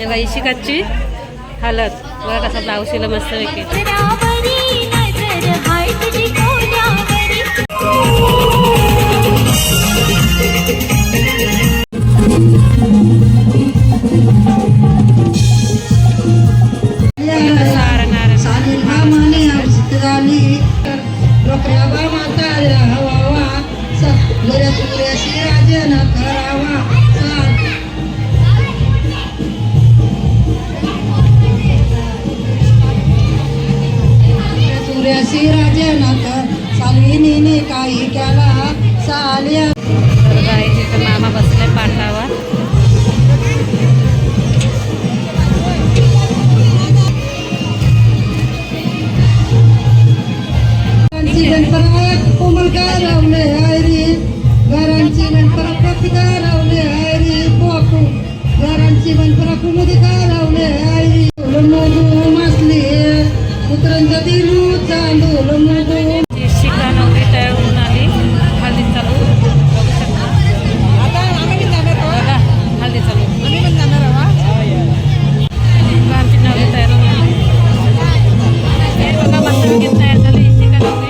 तेव्हा इशिकाची हलत बघा कसा ब्लाऊज शिला मस्त पैकी. सालिनीने काही केला सालिया. तर मामा बसले पाठावर. गणपत कोमल गारवले हरी घरांची गणपत पिता लावले हरी पोकू घरांची गणपत कुमुदी गारवले हरी मोदू मासली पुत्रांचा दिलू चांदूल मोदू. शिका नवरी तयार होऊन आली. हल्दी चालू बघू शकता. बघा हल्दी चालू. आमची नवरी तयार होऊन आली. हे बघा मस्त वगैरे तयार झाली शिका नवरी.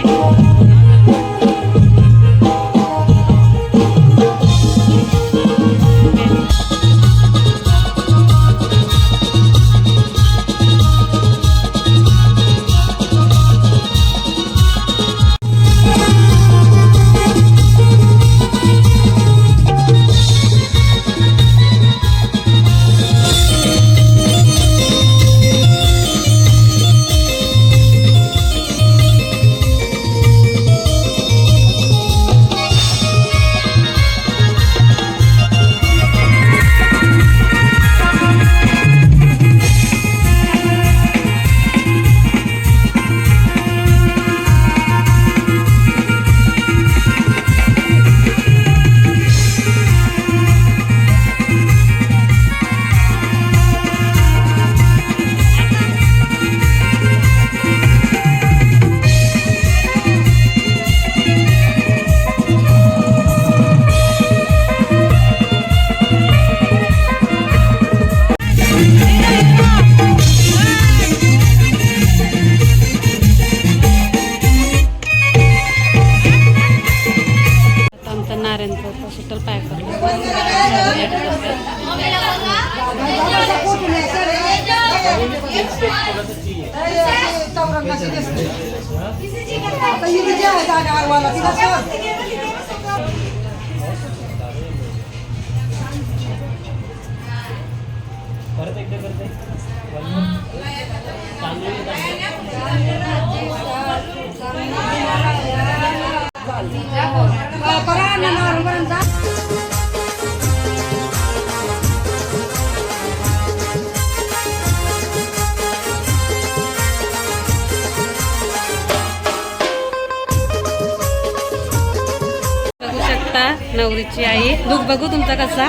नवरीची आई लुक बघू तुमचा कसा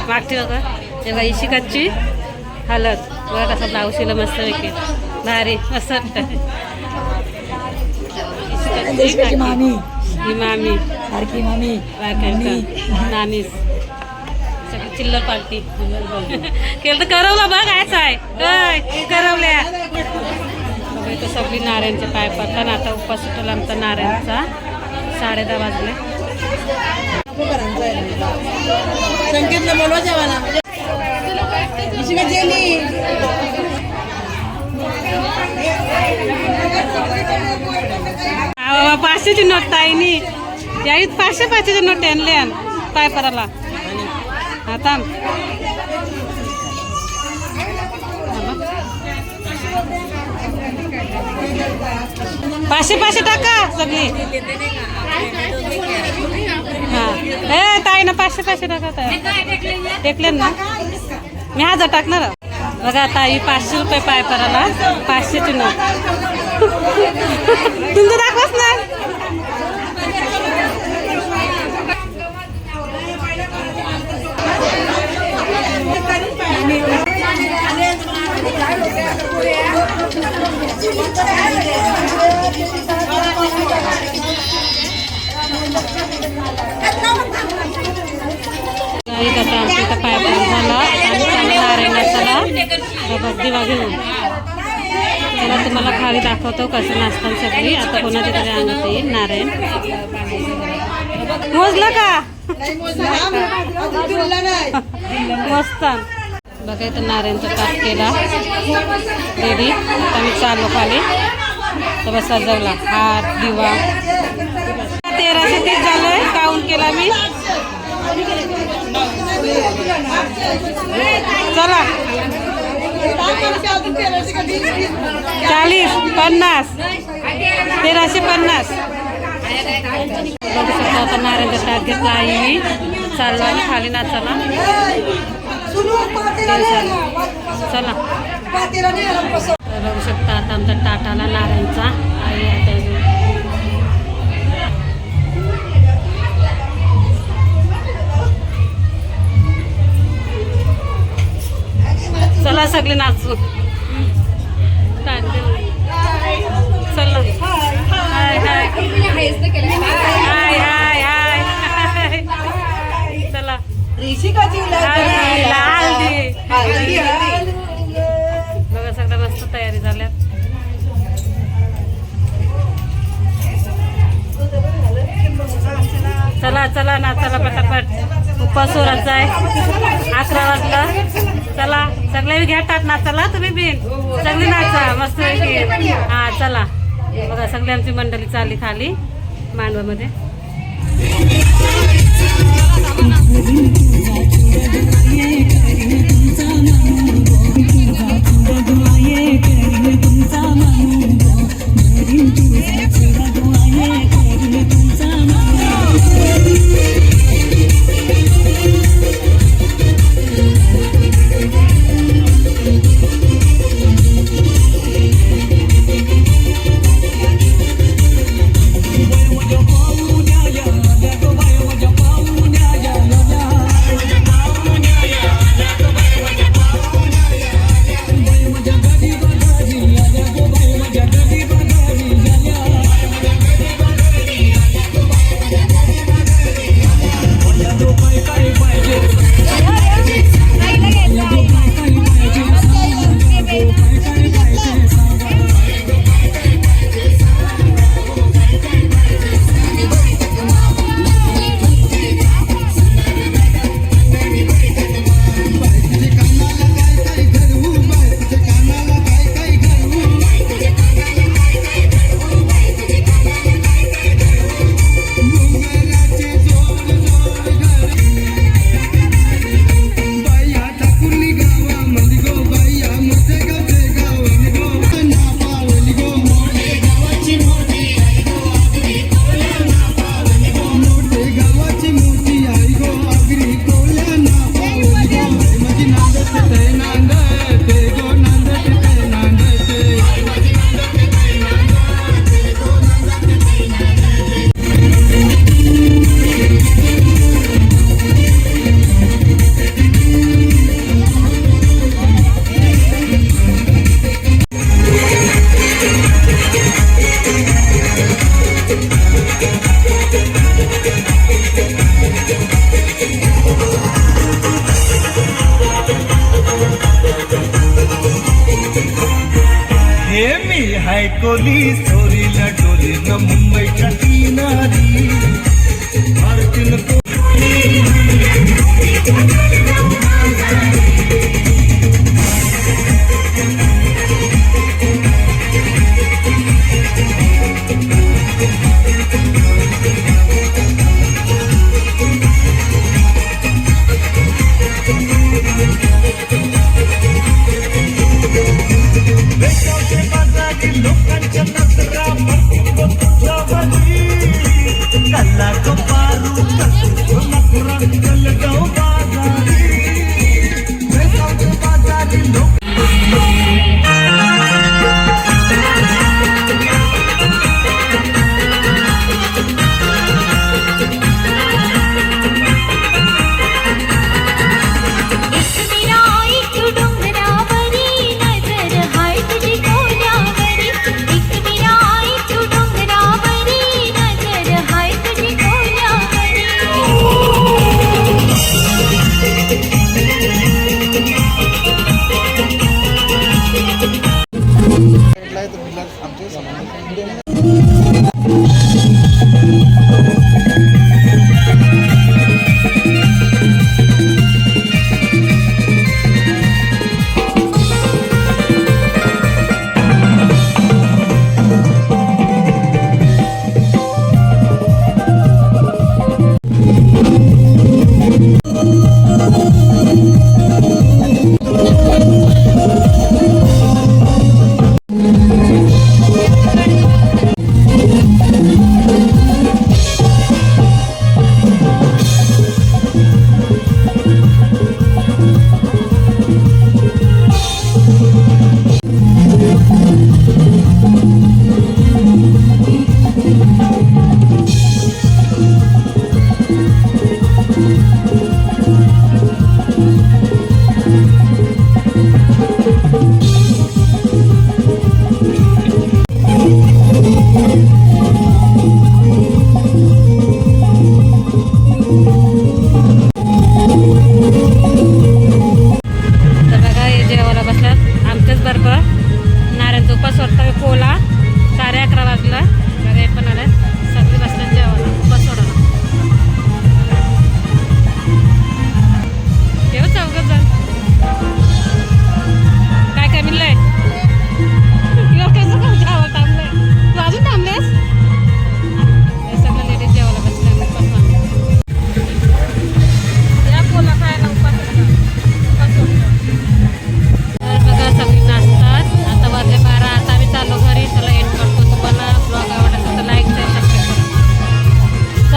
मागची बघा. तेव्हा इशिकाची हलत बघा कसा ब्लाऊज शिला मस्त पैकी भारी मस्त. ही मामी सारखी मामी नानीस सगळी चिल्लर पार्टी केलं तर करवलं बघ कायच आहे करवल्या. तर सगळी नाऱ्यांचे पाय पडतात. आता उपास सुटला आमचा नाऱ्यांचा 10:30 वाजले. संकेतला बोलवा जेवायला. 500ची नोट ताईनी याईत 500ची नोट आणले पाय पराला. आता 500 टाका सगळी. हां ए ताई ना 500 टाका. टेकले ना मी 1000 टाकणार. बघा ताई 500 रुपये पाय पराला 500ची नोट. तुमचं दाखवाच ना. पाय झाला नारायणाचा बघ दिवा घेऊन. चला तुम्हाला खाली दाखवतो कसं नाचतात सगळी. आता कोणाच्या तरी अंगात येईल नारायण. मोजलं का मस्त बघा. इथं नारायणचा ताट केला रेडी. आता मी चाललो खाली. तर सजवला हात दिवा. 1330 झालंय. काउंट केला मी. चला 40 50 1350. बघू शकतो आता नारायणचा ताट घेतला आई मी. चाललो आणि खाली नाचाला. चला बघू शकता आता आमचा ताट आला नारायणचा. आई आता चला सगळे नाचू. चला हाय हाय हाय हाय हाय. चला बघा सगळ्या मस्त तयारी झाल्या. चला चला नाचाला पटापट. उपवास सोराचा आहे. 11 वाजला. चला सगळे घ्या ताट नाचाला. तुम्ही बिन सगळी नाचा मस्त. हा चला बघा सगळी आमची मंडळी चालली खाली मांडवामध्ये. कोली सोरीला डोलीला मुंबईच्या किनारी भारतीन लोकांच्या नजरा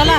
चला